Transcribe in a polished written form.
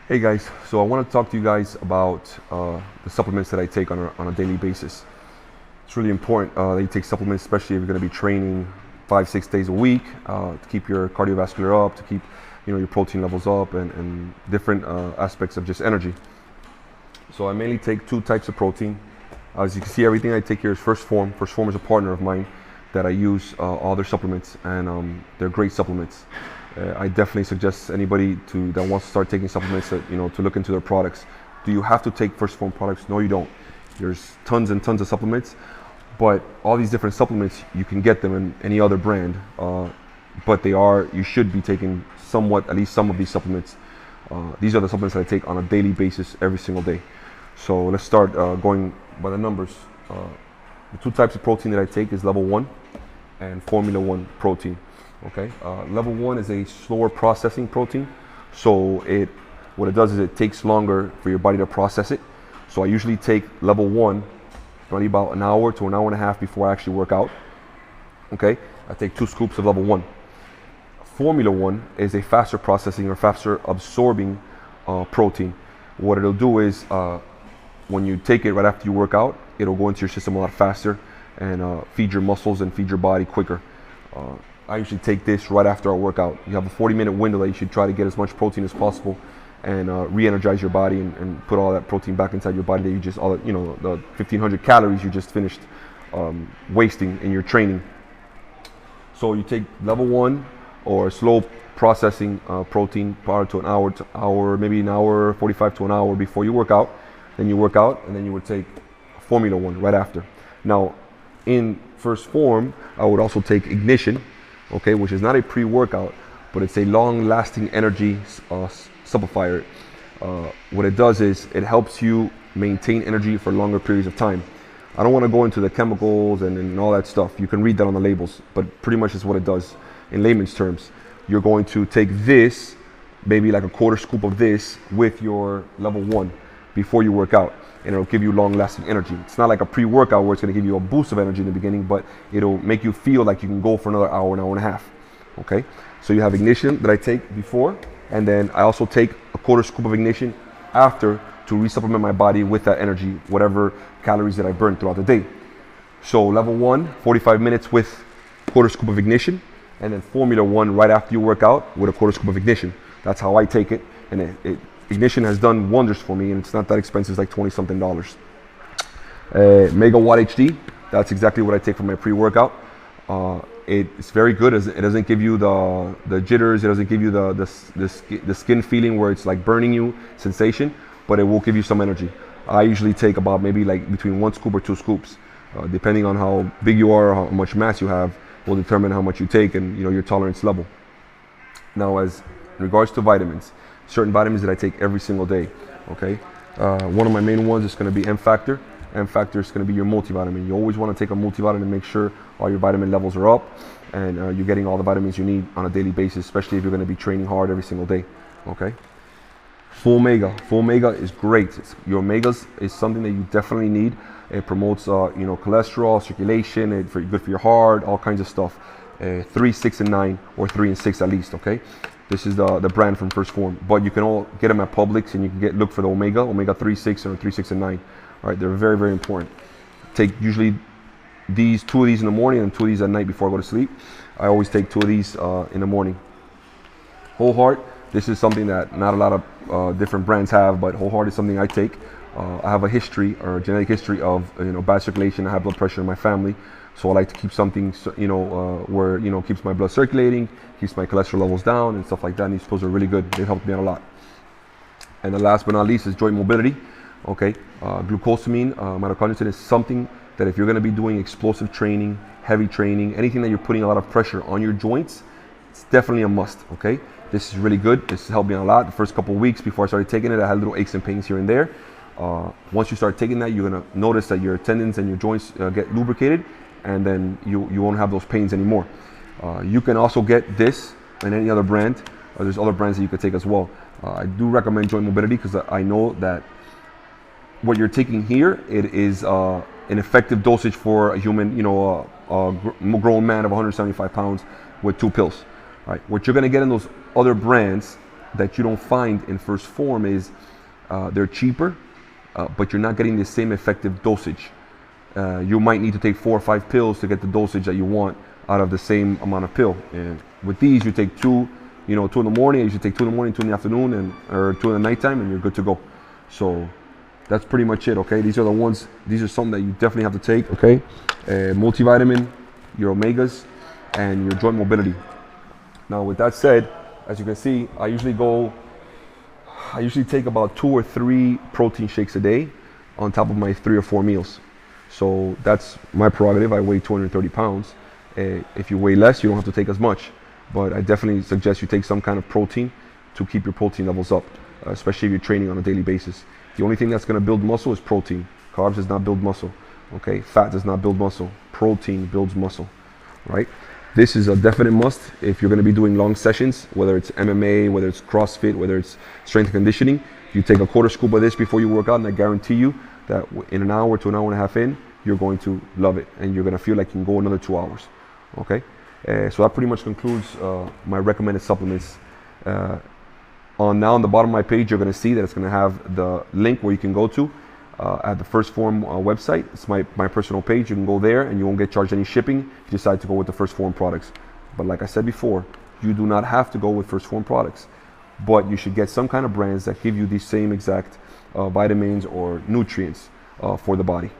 Hey guys, so I want to talk to you guys about the supplements that I take on a daily basis. It's really important that you take supplements, especially if you're going to be training 5-6 days a week to keep your cardiovascular up, to keep your protein levels up, and different aspects of just energy. So I mainly take two types of protein. As you can see, everything I take here is First Form. First Form is a partner of mine that I use all their supplements, and they're great supplements. I definitely suggest anybody that wants to start taking supplements that to look into their products. Do you have to take First Form products? No, you don't. There's tons and tons of supplements, but all these different supplements you can get them in any other brand. But you should be taking at least some of these supplements. These are the supplements that I take on a daily basis every single day. So let's start going by the numbers. The two types of protein that I take is level 1 and Formula 1 protein. Okay, level 1 is a slower processing protein, so what it does is it takes longer for your body to process it. So I usually take level 1 probably about an hour to an hour and a half before I actually work out. Okay, I take 2 scoops of level 1. Formula 1 is a faster processing or faster absorbing protein. What it'll do is when you take it right after you work out, it'll go into your system a lot faster and feed your muscles and feed your body quicker. I usually take this right after I work out. You have a 40-minute window that you should try to get as much protein as possible and re-energize your body and put all that protein back inside your body that you just, the 1,500 calories you just finished wasting in your training. So you take level 1 or slow processing protein prior to an hour, maybe an hour, 45 to an hour before you work out. Then you work out, and then you would take Formula 1 right after. Now, in First Form, I would also take Ignition, okay, which is not a pre-workout, but it's a long-lasting energy supplefier. What it does is it helps you maintain energy for longer periods of time. I don't want to go into the chemicals and all that stuff. You can read that on the labels, but pretty much is what it does in layman's terms. You're going to take this, maybe like a quarter scoop of this with your level 1 before you work out, and it'll give you long-lasting energy. It's not like a pre-workout where it's going to give you a boost of energy in the beginning, but it'll make you feel like you can go for another hour, an hour and a half. Okay, so you have Ignition that I take before, and then I also take a quarter scoop of Ignition after to resupplement my body with that energy, whatever calories that I burn throughout the day. So level 1, 45 minutes with quarter scoop of Ignition, and then Formula 1 right after you work out with a quarter scoop of Ignition. That's how I take it, and Ignition has done wonders for me, and it's not that expensive. It's like $20-something. Megawatt HD, that's exactly what I take for my pre-workout. It's very good. It doesn't give you the jitters. It doesn't give you the skin feeling where it's like burning you sensation, but it will give you some energy. I usually take about maybe like between 1 scoop or 2 scoops, depending on how big you are, how much mass you have, will determine how much you take and your tolerance level. Now, as in regards to vitamins, certain vitamins that I take every single day. Okay, one of my main ones is going to be M Factor. M Factor is going to be your multivitamin. You always want to take a multivitamin, make sure all your vitamin levels are up and you're getting all the vitamins you need on a daily basis, especially if you're going to be training hard every single day. Okay, Full Mega is great. Your omegas is something that you definitely need. It promotes cholesterol, circulation, it's good for your heart, all kinds of stuff. 3, 6, and 9, or 3 and 6 at least. Okay, this is the brand from First Form, but you can all get them at Publix, and you can look for the omega 3, 6, or 3, 6, and 9. All right, they're very, very important. Take usually 2 of these in the morning and 2 of these at night before I go to sleep. I always take 2 of these in the morning. Whole Heart, this is something that not a lot of different brands have, but Whole Heart is something I take. I have a history or a genetic history of bad circulation. I have blood pressure in my family. So I like to keep something, where, keeps my blood circulating, keeps my cholesterol levels down and stuff like that. And these pills are really good. They've helped me out a lot. And the last but not least is joint mobility. Okay, glucosamine, mitochondrial is something that if you're going to be doing explosive training, heavy training, anything that you're putting a lot of pressure on your joints, it's definitely a must. Okay, this is really good. This helped me a lot. The first couple of weeks before I started taking it, I had little aches and pains here and there. Once you start taking that, you're going to notice that your tendons and your joints get lubricated, and then you won't have those pains anymore. You can also get this in any other brand. There's other brands that you could take as well. I do recommend joint mobility because I know that what you're taking here, it is an effective dosage for a human, a grown man of 175 pounds with 2 pills. Right? What you're going to get in those other brands that you don't find in First Form is they're cheaper, but you're not getting the same effective dosage. You might need to take 4 or 5 pills to get the dosage that you want out of the same amount of pill. And with these, you take 2, 2 in the morning. You should take 2 in the morning, 2 in the afternoon, or 2 in the nighttime, and you're good to go. So that's pretty much it. Okay, these are the ones. These are something that you definitely have to take. Okay, multivitamin, your omegas, and your joint mobility. Now, with that said, as you can see, I usually take about 2 or 3 protein shakes a day on top of my 3 or 4 meals. So that's my prerogative. I weigh 230 pounds. If you weigh less, you don't have to take as much. But I definitely suggest you take some kind of protein to keep your protein levels up, especially if you're training on a daily basis. The only thing that's going to build muscle is protein. Carbs does not build muscle. Okay, fat does not build muscle. Protein builds muscle, right? This is a definite must if you're going to be doing long sessions, whether it's MMA, whether it's CrossFit, whether it's strength and conditioning. You take a quarter scoop of this before you work out, and I guarantee you that in an hour to an hour and a half in, you're going to love it, and you're going to feel like you can go another 2 hours. Okay, so that pretty much concludes my recommended supplements. On the bottom of my page, you're going to see that it's going to have the link where you can go to at the First Form website. It's my personal page. You can go there and you won't get charged any shipping if you decide to go with the First Form products. But like I said before, you do not have to go with First Form products, but you should get some kind of brands that give you the same exact vitamins or nutrients for the body.